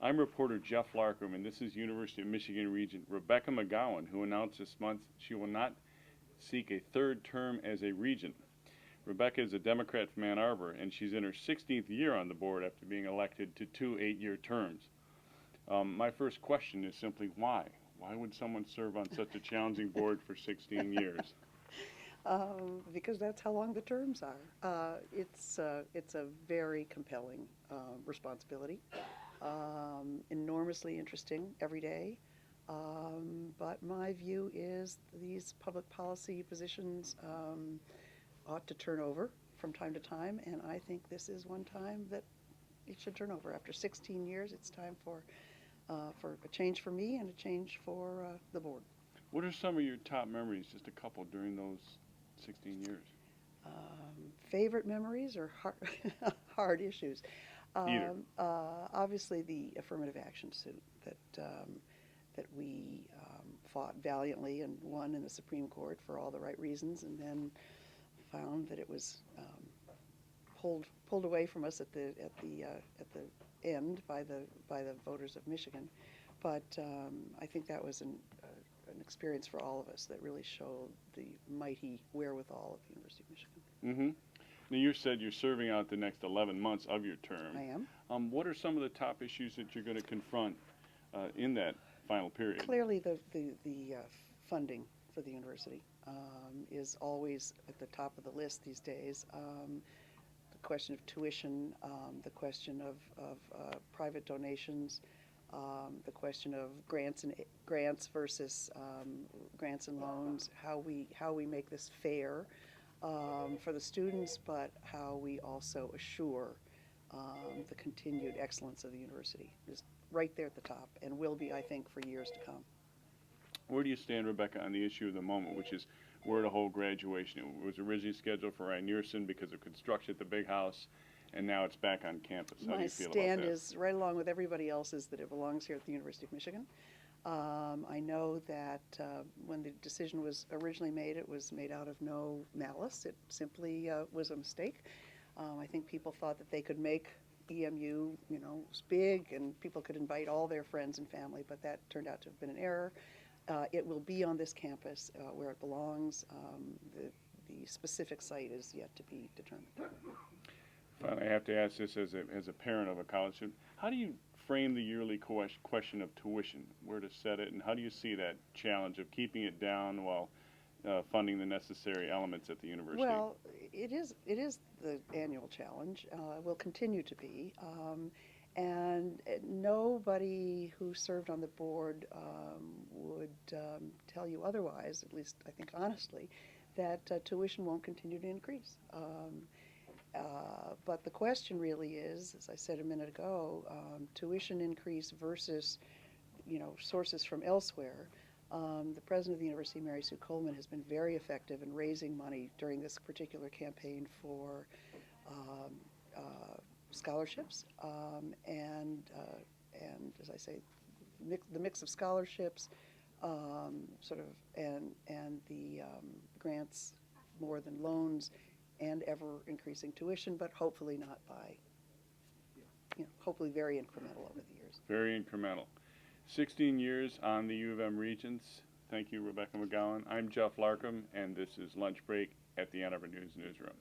I'm reporter Jeff Larkham, and this is University of Michigan Regent Rebecca McGowan, who announced this month she will not seek a third term as a regent. Rebecca is a Democrat from Ann Arbor, and she's in her 16th year on the board after being elected to two 8-year terms. My first question is simply why? Why would someone serve on such a challenging board for 16 years? Because that's how long the terms are. It's a very compelling responsibility, enormously interesting every day. But my view is these public policy positions ought to turn over from time to time, and I think this is one time that it should turn over. After 16 years, it's time for a change for me and a change for the board. What are some of your top memories, just a couple, during those 16 years? Favorite memories or hard issues? Either. Obviously, the affirmative action suit that we fought valiantly and won in the Supreme Court for all the right reasons, and then found that it was pulled away from us at the end by the voters of Michigan. But I think that was an experience for all of us that really showed the mighty wherewithal of the University of Michigan. Mm-hmm. Now, you said you're serving out the next 11 months of your term. I am. What are some of the top issues that you're going to confront in that final period? Clearly, the funding for the university is always at the top of the list these days. The question of tuition, the question of private donations, the question of grants versus grants and loans, how we make this fair for the students, but how we also assure the continued excellence of the university is right there at the top, and will be, I think, for years to come. Where do you stand, Rebecca, on the issue of the moment, which is where to hold graduation? It was originally scheduled for Ryan Nearson because of construction at the big house, and now it's back on campus. How do you feel about that? My stand is right along with everybody else's that it belongs here at the University of Michigan. I know that when the decision was originally made, it was made out of no malice. It simply was a mistake. I think people thought that they could make EMU, big, and people could invite all their friends and family, but that turned out to have been an error. It will be on this campus where it belongs. The specific site is yet to be determined. Finally, I have to ask this as a parent of a college student. How do you frame the yearly question of tuition, where to set it, and how do you see that challenge of keeping it down while funding the necessary elements at the university? Well, it is the annual challenge. Will continue to be. And nobody who served on the board would tell you otherwise, at least I think honestly, that tuition won't continue to increase. But the question really is, as I said a minute ago, tuition increase versus, sources from elsewhere. The president of the university, Mary Sue Coleman, has been very effective in raising money during this particular campaign for scholarships, and as I say, the mix of scholarships, and the grants more than loans, and ever increasing tuition, but hopefully not by, hopefully very incremental over the years. Very incremental. 16 years on the U of M Regents. Thank you, Rebecca McGowan. I'm Jeff Larkham, and this is Lunch Break at the Ann Arbor News Newsroom.